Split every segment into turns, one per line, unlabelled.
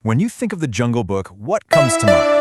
When you think of the Jungle Book, what comes to mind?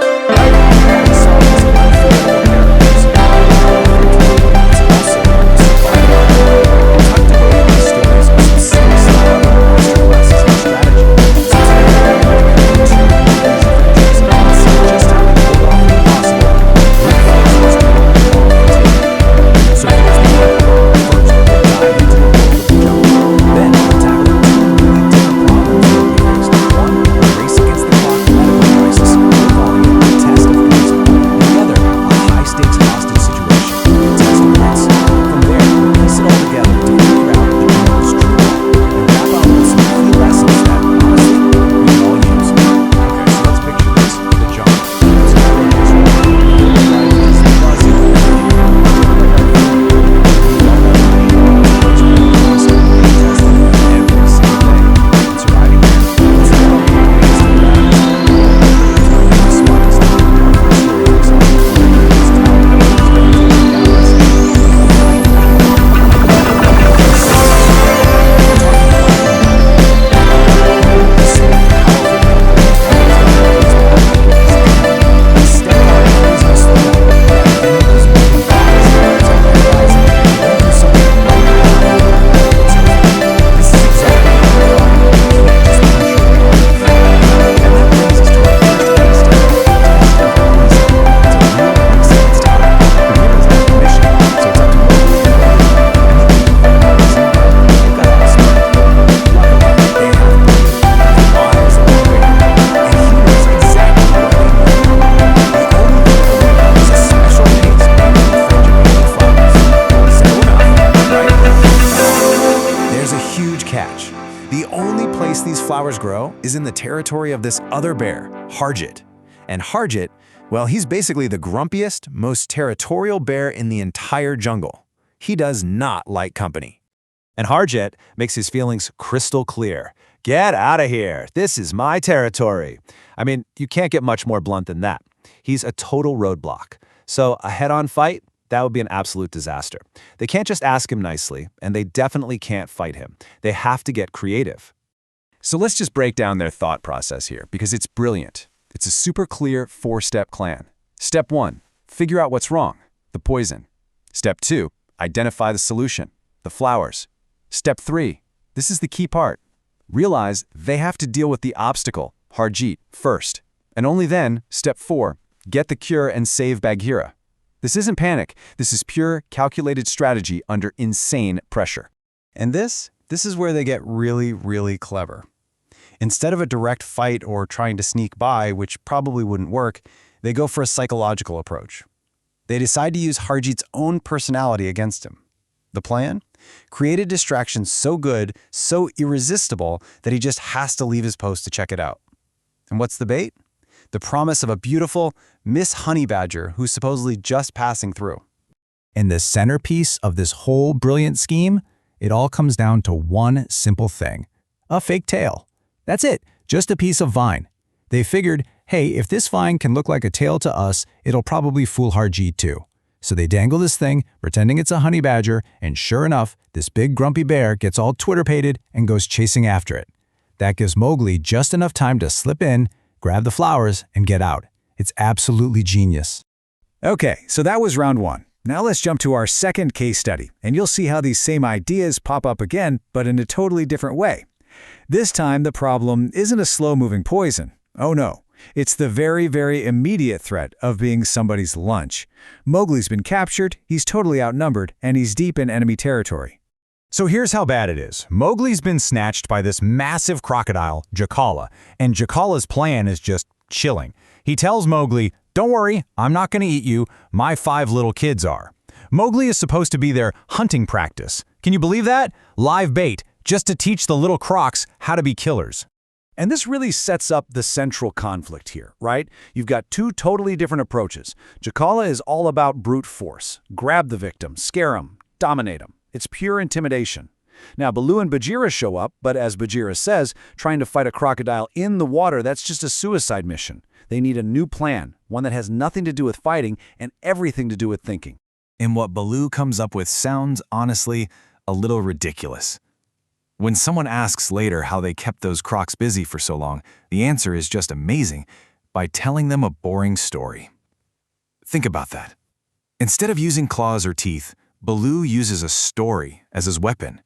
Catch. The only place these flowers grow is in the territory of this other bear, Harjit. And Harjit, well, he's basically the grumpiest, most territorial bear in the entire jungle. He does not like company. And Harjit makes his feelings crystal clear. Get out of here. This is my territory. I mean, you can't get much more blunt than that. He's a total roadblock. So a head-on fight? That would be an absolute disaster. They can't just ask him nicely, and they definitely can't fight him. They have to get creative. So let's just break down their thought process here, because it's brilliant. It's a super clear 4-step plan. Step 1, figure out what's wrong, the poison. Step 2, identify the solution, the flowers. Step 3, this is the key part. Realize they have to deal with the obstacle, Harjit, first. And only then, step 4, get the cure and save Bagheera. This isn't panic. This is pure, calculated strategy under insane pressure. And this is where they get really, really clever. Instead of a direct fight or trying to sneak by, which probably wouldn't work, they go for a psychological approach. They decide to use Harjit's own personality against him. The plan? Create a distraction so good, so irresistible, that he just has to leave his post to check it out. And what's the bait? The promise of a beautiful Miss Honey Badger who's supposedly just passing through. And the centerpiece of this whole brilliant scheme, it all comes down to one simple thing. A fake tail. That's it, just a piece of vine. They figured, hey, if this vine can look like a tail to us, it'll probably fool Harjit too. So they dangle this thing, pretending it's a honey badger, and sure enough, this big grumpy bear gets all Twitter-pated and goes chasing after it. That gives Mowgli just enough time to slip in, grab the flowers, and get out. It's absolutely genius. Okay, so that was round 1. Now let's jump to our second case study, and you'll see how these same ideas pop up again, but in a totally different way. This time, the problem isn't a slow-moving poison. Oh no, it's the very, very immediate threat of being somebody's lunch. Mowgli's been captured, he's totally outnumbered, and he's deep in enemy territory. So here's how bad it is. Mowgli's been snatched by this massive crocodile, Jakala, and Jakala's plan is just chilling. He tells Mowgli, "Don't worry, I'm not going to eat you. My 5 little kids are." Mowgli is supposed to be their hunting practice. Can you believe that? Live bait, just to teach the little crocs how to be killers. And this really sets up the central conflict here, right? You've got 2 totally different approaches. Jakala is all about brute force. Grab the victim, scare him, dominate him. It's pure intimidation. Now, Baloo and Bagheera show up, but as Bagheera says, trying to fight a crocodile in the water, that's just a suicide mission. They need a new plan, one that has nothing to do with fighting and everything to do with thinking. And what Baloo comes up with sounds, honestly, a little ridiculous.
When someone asks later how they kept those crocs busy for so long, the answer is just amazing: by telling them a boring story. Think about that. Instead of using claws or teeth, Baloo uses a story as his weapon.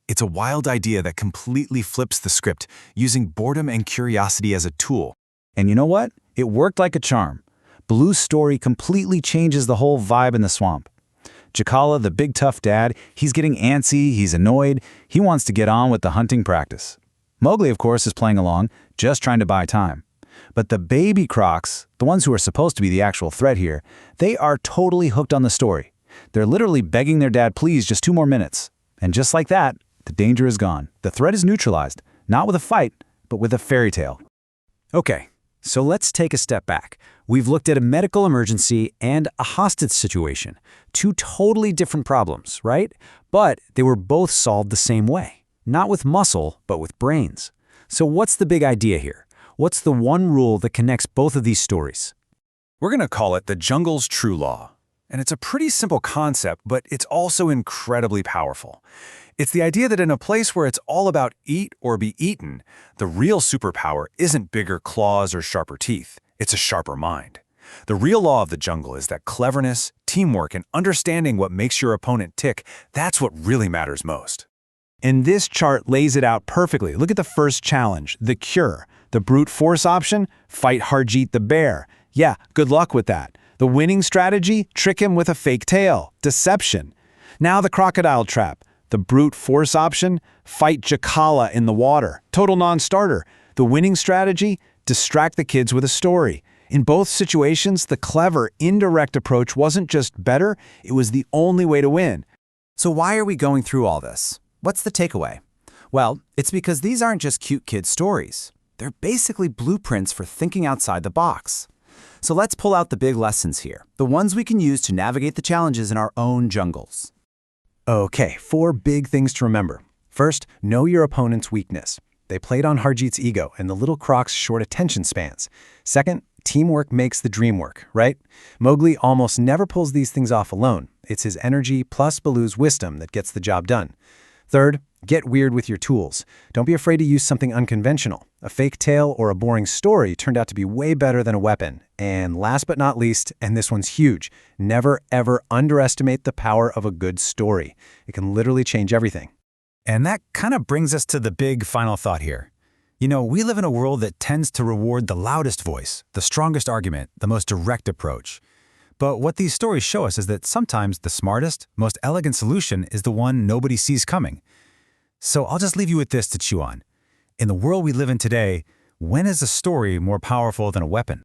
It's a wild idea that completely flips the script, using boredom and curiosity as a tool.
And you know what? It worked like a charm. Baloo's story completely changes the whole vibe in the swamp. Jakala, the big tough dad, he's getting antsy, he's annoyed, he wants to get on with the hunting practice. Mowgli, of course, is playing along, just trying to buy time. But the baby crocs, the ones who are supposed to be the actual threat here, they are totally hooked on the story. They're literally begging their dad, please, just 2 more minutes. And just like that, the danger is gone. The threat is neutralized, not with a fight, but with a fairy tale.
Okay, so let's take a step back. We've looked at a medical emergency and a hostage situation. 2 totally different problems, right? But they were both solved the same way. Not with muscle, but with brains. So what's the big idea here? What's the one rule that connects both of these stories?
We're going to call it the jungle's true law. And it's a pretty simple concept, but it's also incredibly powerful. It's the idea that in a place where it's all about eat or be eaten, the real superpower isn't bigger claws or sharper teeth. It's a sharper mind. The real law of the jungle is that cleverness, teamwork, and understanding what makes your opponent tick, that's what really matters most.
And this chart lays it out perfectly. Look at the first challenge, the cure. The brute force option, fight Harjeet the bear. Yeah, good luck with that. The winning strategy, trick him with a fake tail, deception. Now the crocodile trap. The brute force option, fight Jakala in the water, total non-starter. The winning strategy, distract the kids with a story. In both situations, the clever, indirect approach wasn't just better, it was the only way to win.
So why are we going through all this? What's the takeaway? Well, it's because these aren't just cute kid stories. They're basically blueprints for thinking outside the box. So let's pull out the big lessons here, the ones we can use to navigate the challenges in our own jungles.
Okay, 4 big things to remember. First, know your opponent's weakness. They played on Harjeet's ego and the little croc's short attention spans. Second, teamwork makes the dream work, right? Mowgli almost never pulls these things off alone. It's his energy plus Baloo's wisdom that gets the job done. Third, get weird with your tools. Don't be afraid to use something unconventional. A fake tale or a boring story turned out to be way better than a weapon. And last but not least, and this one's huge, never ever underestimate the power of a good story. It can literally change everything.
And that kind of brings us to the big final thought here. You know, we live in a world that tends to reward the loudest voice, the strongest argument, the most direct approach. But what these stories show us is that sometimes the smartest, most elegant solution is the one nobody sees coming. So I'll just leave you with this to chew on. In the world we live in today, when is a story more powerful than a weapon?